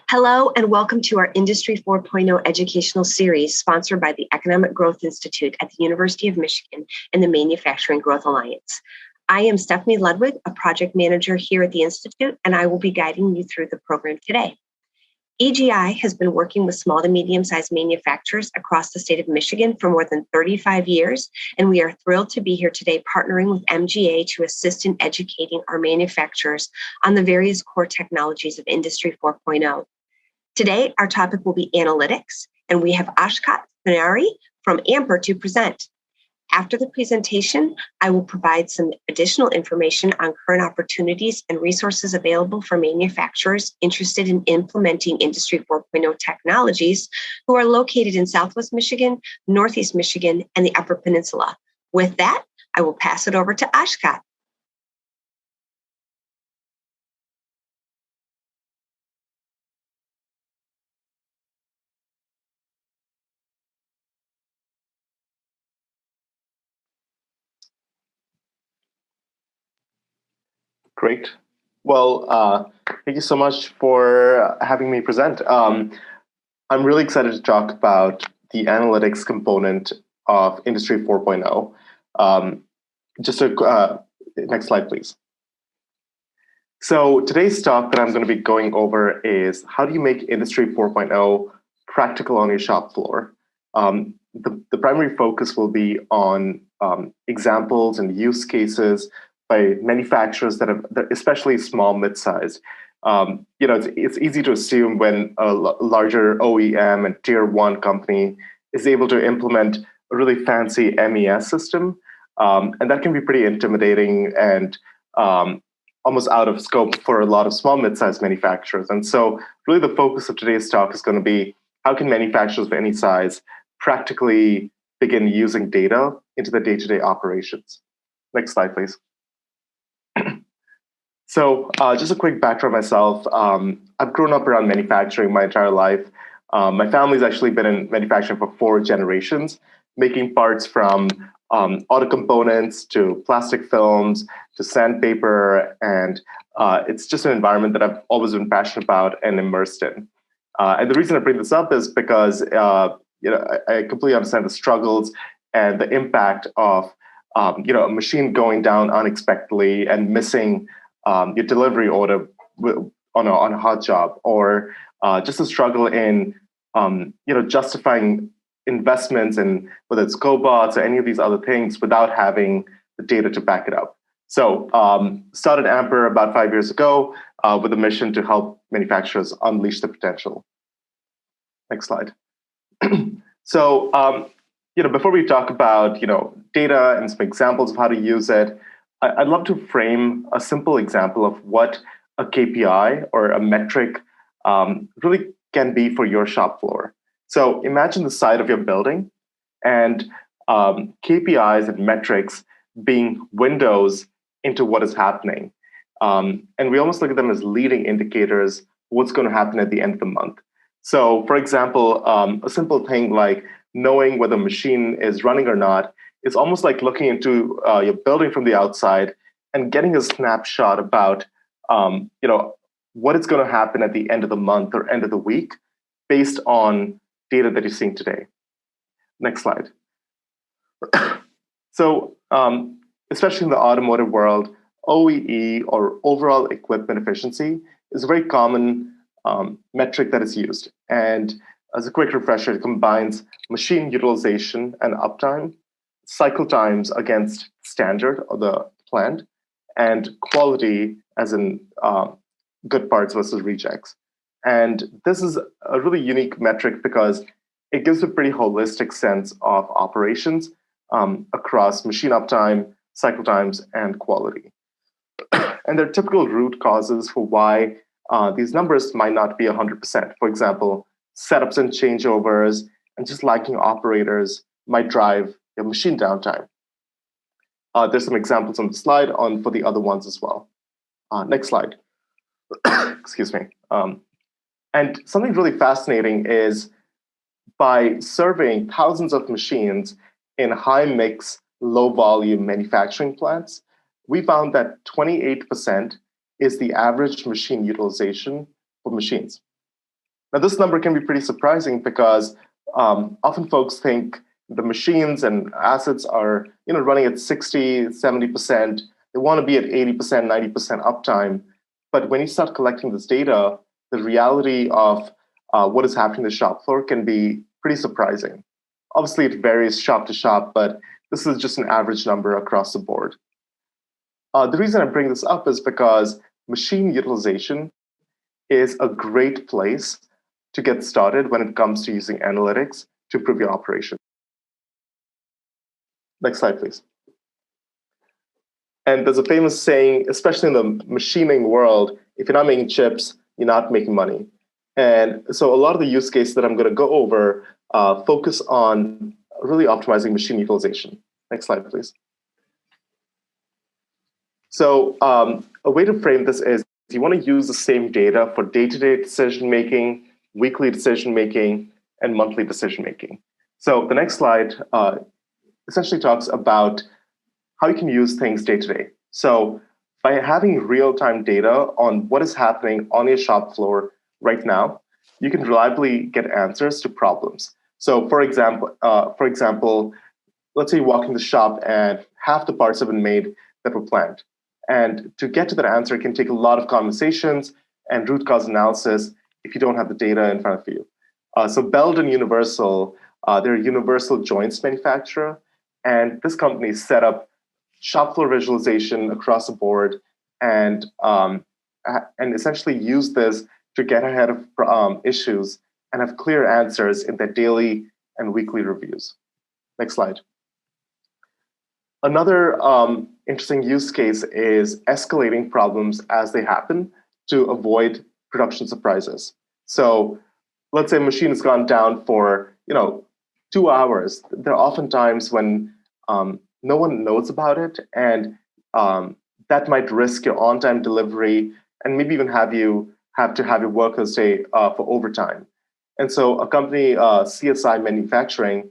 Hello, and welcome to our Industry 4.0 educational series sponsored by the Economic Growth Institute at the University of Michigan and the Manufacturing Growth Alliance. I am Stephanie Ludwig, a project manager here at the Institute, and I will be guiding you through the program today. EGI has been working with small to medium-sized manufacturers across the state of Michigan for more than 35 years, and we are thrilled to be here today partnering with MGA to assist in educating our manufacturers on the various core technologies of Industry 4.0. Today, our topic will be analytics, and we have Ashkat Thanari from Amper to present. After the presentation, I will provide some additional information on current opportunities and resources available for manufacturers interested in implementing Industry 4.0 technologies who are located in Southwest Michigan, Northeast Michigan, and the Upper Peninsula. With that, I will pass it over to Ashkat. Great. Well, thank you so much for having me present. I'm really excited to talk about the analytics component of Industry 4.0. Next slide, please. So today's talk that I'm going to be going over is how do you make Industry 4.0 practical on your shop floor? The primary focus will be on examples and use cases by manufacturers that are especially small, mid-sized. It's easy to assume when a larger OEM and tier one company is able to implement a really fancy MES system, and that can be pretty intimidating and almost out of scope for a lot of small, mid-sized manufacturers. And so really the focus of today's talk is going to be how can manufacturers of any size practically begin using data into the day-to-day operations. Next slide, please. So just a quick background on myself. I've grown up around manufacturing my entire life. My family's actually been in manufacturing for 4 generations, making parts from auto components to plastic films to sandpaper. And it's just an environment that I've always been passionate about and immersed in. And the reason I bring this up is because I completely understand the struggles and the impact of a machine going down unexpectedly and missing your delivery order on a hot job, or just a struggle in justifying investments in whether it's cobots or any of these other things without having the data to back it up. So started Amper about 5 years ago with a mission to help manufacturers unleash the potential. Next slide. So before we talk about data and some examples of how to use it, I'd love to frame a simple example of what a KPI or a metric really can be for your shop floor. So imagine the side of your building and KPIs and metrics being windows into what is happening. And we almost look at them as leading indicators of what's going to happen at the end of the month. So for example, a simple thing like knowing whether a machine is running or not is almost like looking into your building from the outside and getting a snapshot about what is going to happen at the end of the month or end of the week based on data that you're seeing today. Next slide. So especially in the automotive world, OEE or overall equipment efficiency is a very common metric that is used. And as a quick refresher, it combines machine utilization and uptime, cycle times against standard of the plant, and quality as in good parts versus rejects. And this is a really unique metric because it gives a pretty holistic sense of operations across machine uptime, cycle times, and quality. And there are typical root causes for why these numbers might not be 100%. For example, setups and changeovers and just lacking operators might drive your machine downtime. There's some examples on the slide for the other ones as well. Next slide. Excuse me. And something really fascinating is by surveying thousands of machines in high mix, low volume manufacturing plants, we found that 28% is the average machine utilization for machines. Now, this number can be pretty surprising because often folks think the machines and assets are running at 60, 70%. They want to be at 80%, 90% uptime. But when you start collecting this data, the reality of what is happening on the shop floor can be pretty surprising. Obviously, it varies shop to shop, but this is just an average number across the board. The reason I bring this up is because machine utilization is a great place to get started when it comes to using analytics to improve your operation. Next slide, please. And there's a famous saying, especially in the machining world, if you're not making chips, you're not making money. And so a lot of the use cases that I'm going to go over focus on really optimizing machine utilization. Next slide, please. So a way to frame this is you want to use the same data for day-to-day decision-making, weekly decision-making, and monthly decision-making. So the next slide essentially talks about how you can use things day-to-day. So by having real-time data on what is happening on your shop floor right now, you can reliably get answers to problems. So for example, let's say you walk in the shop and half the parts have been made that were planned. And to get to that answer, it can take a lot of conversations and root cause analysis if you don't have the data in front of you. So Belden Universal, they're a universal joints manufacturer, and this company set up shop floor visualization across the board and essentially use this to get ahead of issues and have clear answers in their daily and weekly reviews. Next slide. Another interesting use case is escalating problems as they happen to avoid production surprises. So let's say a machine has gone down for 2 hours. There are often times when no one knows about it, and that might risk your on-time delivery and maybe even have to have your workers stay for overtime. And so a company, CSI Manufacturing,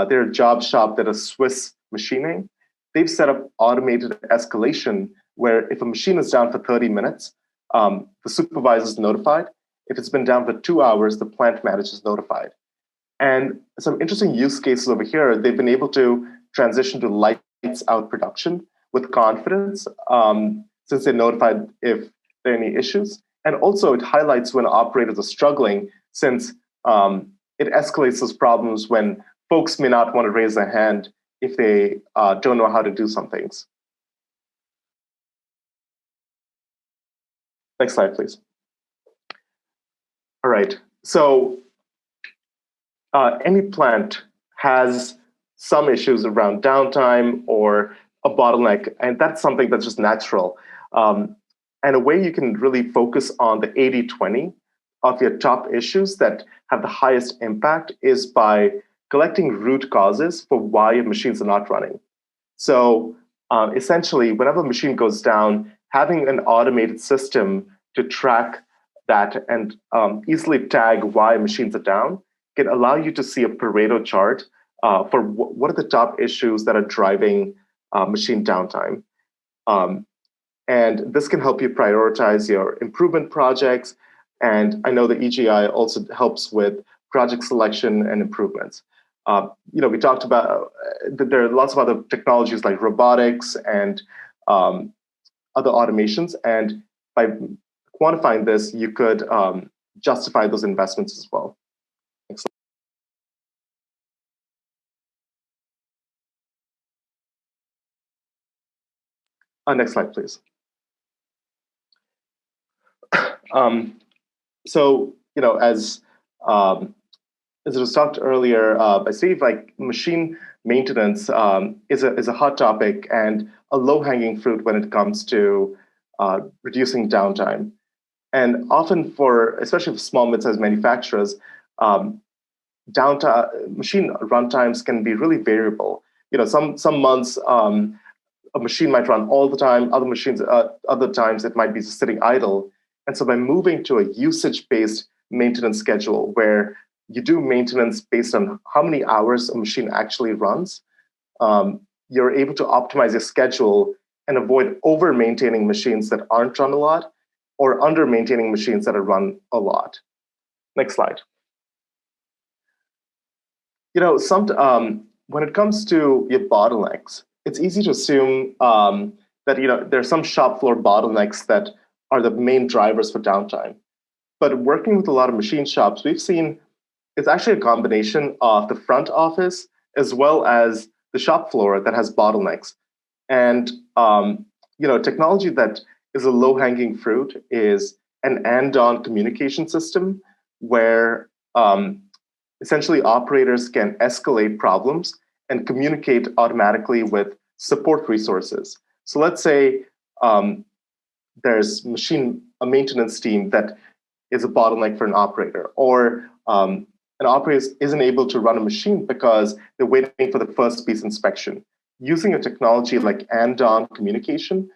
they're a job shop that is Swiss machining. They've set up automated escalation where if a machine is down for 30 minutes, the supervisor is notified. If it's been down for 2 hours, the plant manager is notified. And some interesting use cases over here, they've been able to transition to lights out production with confidence since they're notified if there are any issues. And also it highlights when operators are struggling since it escalates those problems when folks may not want to raise their hand if they don't know how to do some things. Next slide, please. All right, so any plant has some issues around downtime or a bottleneck, and that's something that's just natural. And a way you can really focus on the 80-20 of your top issues that have the highest impact is by collecting root causes for why your machines are not running. So essentially, whenever a machine goes down, having an automated system to track that and easily tag why machines are down can allow you to see a Pareto chart for what are the top issues that are driving machine downtime. And this can help you prioritize your improvement projects. And I know the EGI also helps with project selection and improvements. We talked about there are lots of other technologies like robotics and other automations. And by quantifying this, you could justify those investments as well. Next slide. Next slide, please. So, as it was talked earlier by Steve, like machine maintenance is a hot topic and a low-hanging fruit when it comes to reducing downtime. And often especially for small, mid-sized manufacturers, machine runtimes can be really variable. Some months a machine might run all the time. Other times it might be just sitting idle. And so by moving to a usage-based maintenance schedule where you do maintenance based on how many hours a machine actually runs, you're able to optimize your schedule and avoid over-maintaining machines that aren't run a lot or under-maintaining machines that are run a lot. Next slide. When it comes to your bottlenecks, it's easy to assume that there are some shop floor bottlenecks that are the main drivers for downtime. But working with a lot of machine shops, we've seen it's actually a combination of the front office as well as the shop floor that has bottlenecks. And technology that is a low-hanging fruit is an and-on communication system where essentially operators can escalate problems and communicate automatically with support resources. So let's say there's a maintenance team that is a bottleneck for an operator, or an operator isn't able to run a machine because they're waiting for the first piece inspection. Using a technology like and-on communication,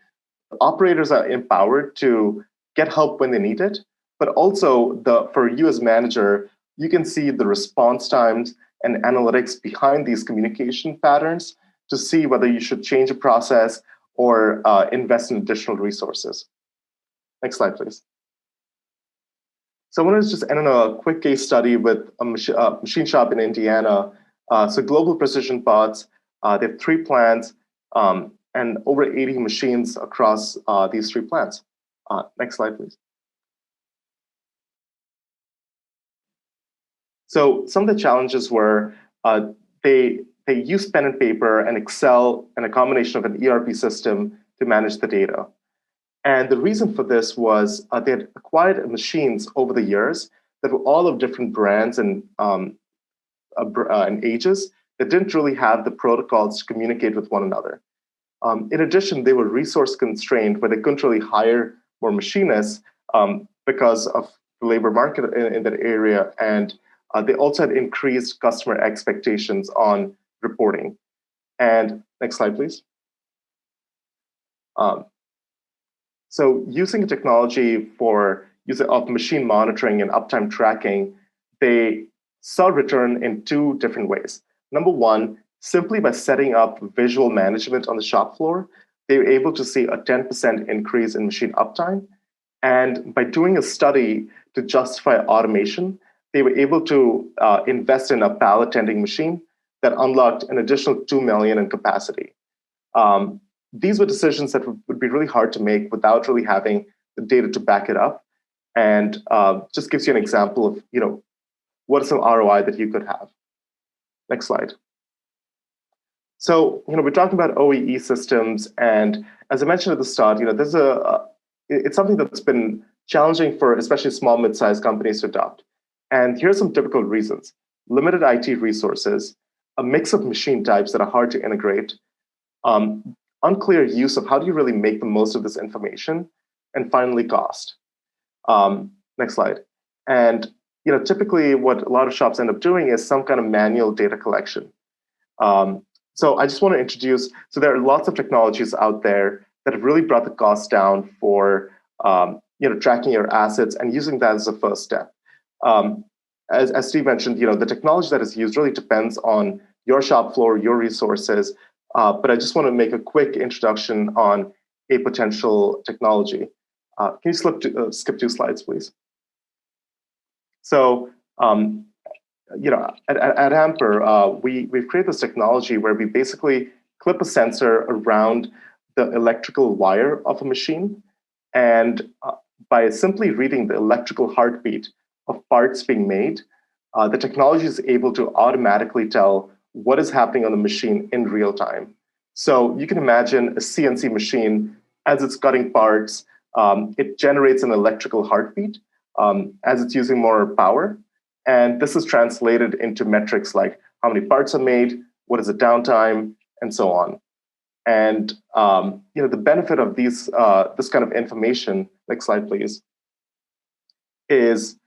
operators are empowered to get help when they need it, but also for you as manager, you can see the response times and analytics behind these communication patterns to see whether you should change a process or invest in additional resources. Next slide, please. So I want to just end on a quick case study with a machine shop in Indiana. So Global Precision Parts, they have 3 plants and over 80 machines across these 3 plants. Next slide, please. So some of the challenges were they use pen and paper and Excel and a combination of an ERP system to manage the data. And the reason for this was they had acquired machines over the years that were all of different brands and ages that didn't really have the protocols to communicate with one another. In addition, they were resource constrained where they couldn't really hire more machinists because of the labor market in that area. And they also had increased customer expectations on reporting. And next slide, please. So using technology for use of machine monitoring and uptime tracking, they saw return in 2 different ways. Number one, simply by setting up visual management on the shop floor, they were able to see a 10% increase in machine uptime. And by doing a study to justify automation, they were able to invest in a pallet tending machine that unlocked an additional $2 million in capacity. These were decisions that would be really hard to make without really having the data to back it up, and just gives you an example of what is some ROI that you could have. Next slide. So we're talking about OEE systems, and as I mentioned at the start, there's it's something that's been challenging for especially small mid-sized companies to adopt. And here's some typical reasons: limited IT resources, a mix of machine types that are hard to integrate, unclear use of how do you really make the most of this information, and finally, cost. Next slide. And typically what a lot of shops end up doing is some kind of manual data collection. So I just want to introduce, so there are lots of technologies out there that have really brought the cost down for tracking your assets and using that as a first step. As Steve mentioned, the technology that is used really depends on your shop floor, your resources, but I just want to make a quick introduction on a potential technology. Can you skip 2 slides, please? So, at Amper, we've created this technology where we basically clip a sensor around the electrical wire of a machine, and by simply reading the electrical heartbeat of parts being made, the technology is able to automatically tell what is happening on the machine in real time. So you can imagine a CNC machine, as it's cutting parts, it generates an electrical heartbeat as it's using more power. And this is translated into metrics like how many parts are made, what is the downtime, and so on. And the benefit of this kind of information, next slide, please, is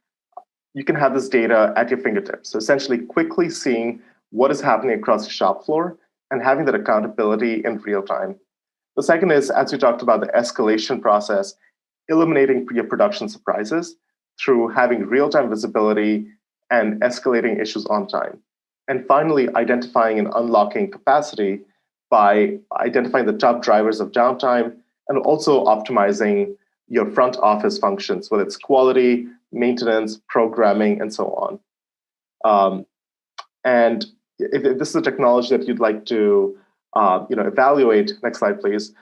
you can have this data at your fingertips. So essentially quickly seeing what is happening across the shop floor and having that accountability in real time. The second is, as we talked about, the escalation process, eliminating your production surprises through having real-time visibility and escalating issues on time. And finally, identifying and unlocking capacity by identifying the top drivers of downtime and also optimizing your front office functions, whether it's quality, maintenance, programming, and so on. And if this is a technology that you'd like to evaluate, next slide, please.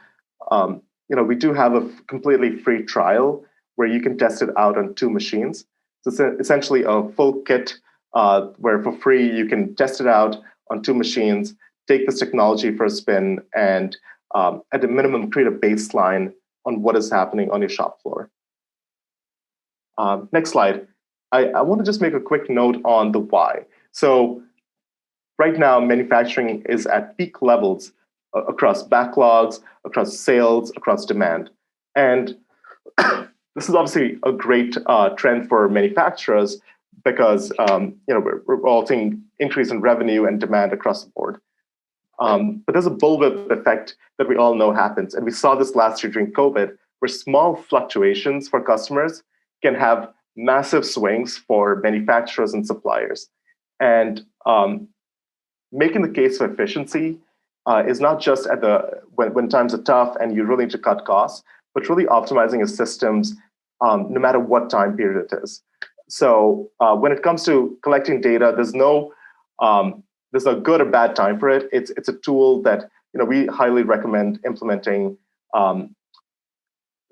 We do have a completely free trial where you can test it out on 2 machines. So it's essentially a full kit where for free you can test it out on 2 machines, take this technology for a spin, and at a minimum create a baseline on what is happening on your shop floor. Next slide. I want to just make a quick note on the why. So right now, manufacturing is at peak levels across backlogs, across sales, across demand. And this is obviously a great trend for manufacturers because we're all seeing increase in revenue and demand across the board. But there's a bullwhip effect that we all know happens. And we saw this last year during COVID, where small fluctuations for customers can have massive swings for manufacturers and suppliers. And making the case for efficiency is not just at when times are tough and you really need to cut costs, but really optimizing your systems no matter what time period it is. So when it comes to collecting data, there's no good or bad time for it. It's a tool that we highly recommend implementing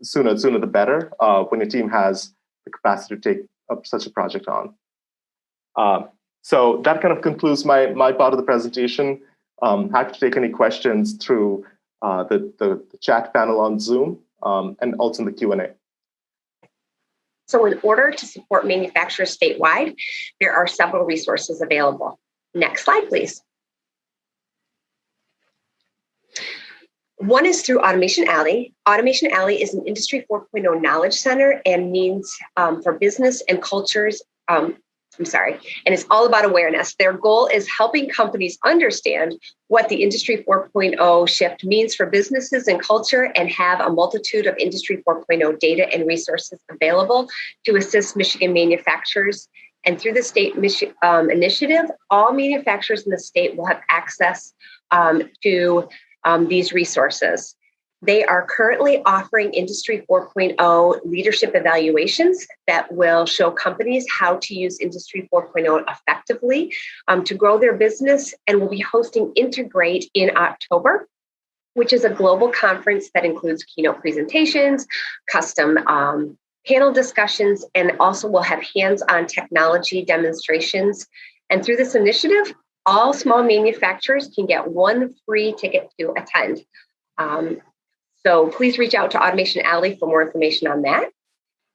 sooner the better when your team has the capacity to take up such a project on. So that kind of concludes my part of the presentation. Happy to take any questions through the chat panel on Zoom and also in the Q&A. So in order to support manufacturers statewide, there are several resources available. Next slide, please. One is through Automation Alley. Automation Alley is an Industry 4.0 knowledge center and means for business and cultures. And it's all about awareness. Their goal is helping companies understand what the Industry 4.0 shift means for businesses and culture and have a multitude of Industry 4.0 data and resources available to assist Michigan manufacturers. And through the state initiative, all manufacturers in the state will have access to these resources. They are currently offering Industry 4.0 leadership evaluations that will show companies how to use Industry 4.0 effectively to grow their business, and will be hosting Integrate in October, which is a global conference that includes keynote presentations, custom panel discussions, and also will have hands-on technology demonstrations. And through this initiative, all small manufacturers can get 1 free ticket to attend. So please reach out to Automation Alley for more information on that.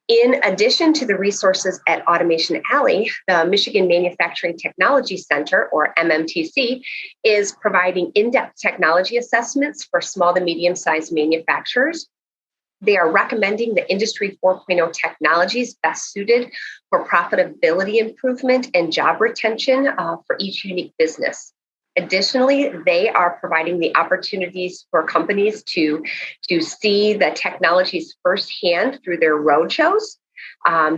In addition to the resources at Automation Alley, the Michigan Manufacturing Technology Center, or MMTC, is providing in-depth technology assessments for small to medium-sized manufacturers. They are recommending the Industry 4.0 technologies best suited for profitability improvement and job retention for each unique business. Additionally, they are providing the opportunities for companies to see the technologies firsthand through their roadshows.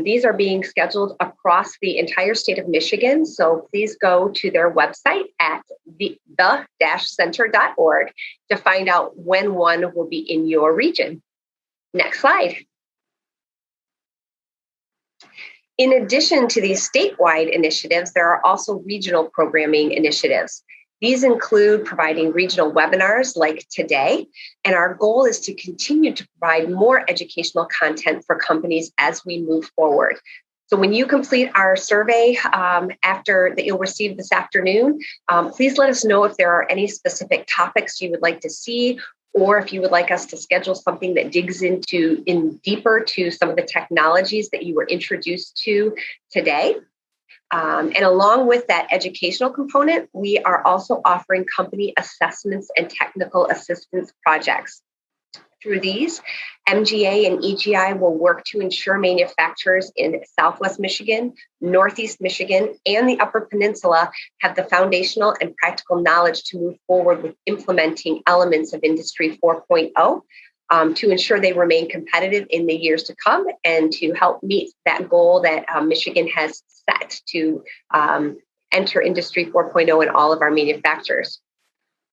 These are being scheduled across the entire state of Michigan. So please go to their website at the-center.org to find out when one will be in your region. Next slide. In addition to these statewide initiatives, there are also regional programming initiatives. These include providing regional webinars like today, and our goal is to continue to provide more educational content for companies as we move forward. So when you complete our survey after that you'll receive this afternoon, please let us know if there are any specific topics you would like to see, or if you would like us to schedule something that digs in deeper to some of the technologies that you were introduced to today. And along with that educational component, we are also offering company assessments and technical assistance projects. Through these, MGA and EGI will work to ensure manufacturers in Southwest Michigan, Northeast Michigan, and the Upper Peninsula have the foundational and practical knowledge to move forward with implementing elements of Industry 4.0 to ensure they remain competitive in the years to come and to help meet that goal that Michigan has set to enter Industry 4.0 in all of our manufacturers.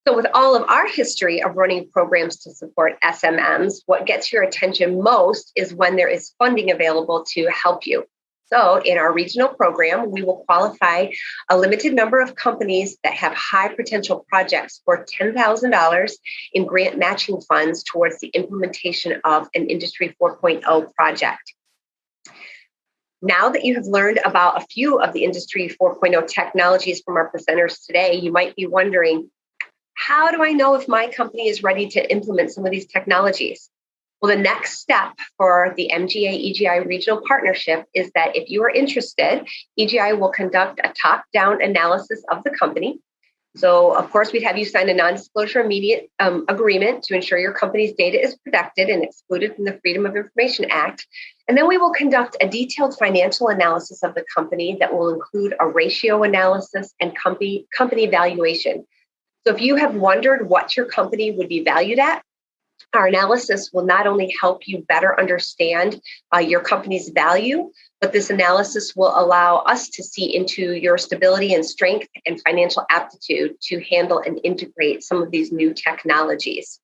So with all of our history of running programs to support SMMs, what gets your attention most is when there is funding available to help you. So in our regional program, we will qualify a limited number of companies that have high potential projects for $10,000 in grant matching funds towards the implementation of an Industry 4.0 project. Now that you have learned about a few of the Industry 4.0 technologies from our presenters today, you might be wondering, how do I know if my company is ready to implement some of these technologies? Well, the next step for the MGA-EGI regional partnership is that if you are interested, EGI will conduct a top-down analysis of the company. So, of course, we'd have you sign a non-disclosure immediate agreement to ensure your company's data is protected and excluded from the Freedom of Information Act. And then we will conduct a detailed financial analysis of the company that will include a ratio analysis and company valuation. So if you have wondered what your company would be valued at, our analysis will not only help you better understand your company's value, but this analysis will allow us to see into your stability and strength and financial aptitude to handle and integrate some of these new technologies.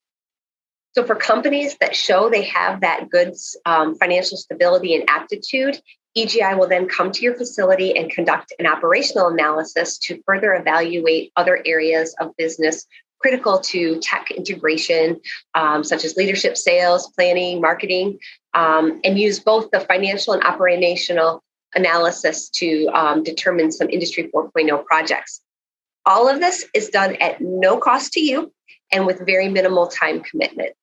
So for companies that show they have that good financial stability and aptitude, EGI will then come to your facility and conduct an operational analysis to further evaluate other areas of business critical to tech integration, such as leadership, sales, planning, marketing, and use both the financial and operational analysis to determine some Industry 4.0 projects. All of this is done at no cost to you and with very minimal time commitment.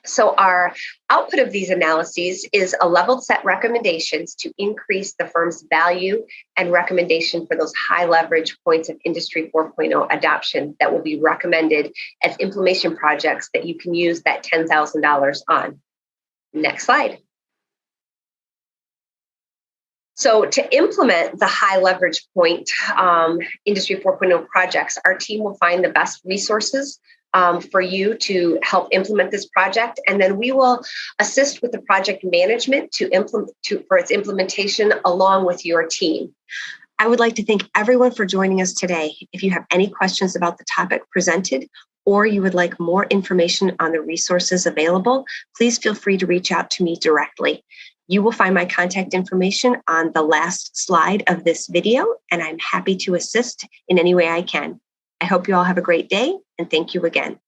So our output of these analyses is a leveled set recommendations to increase the firm's value and recommendation for those high leverage points of Industry 4.0 adoption that will be recommended as implementation projects that you can use that $10,000 on. Next slide. So to implement the high leverage point Industry 4.0 projects, our team will find the best resources for you to help implement this project. And then we will assist with the project management for its implementation along with your team. I would like to thank everyone for joining us today. If you have any questions about the topic presented, or you would like more information on the resources available, please feel free to reach out to me directly. You will find my contact information on the last slide of this video, and I'm happy to assist in any way I can. I hope you all have a great day, and thank you again.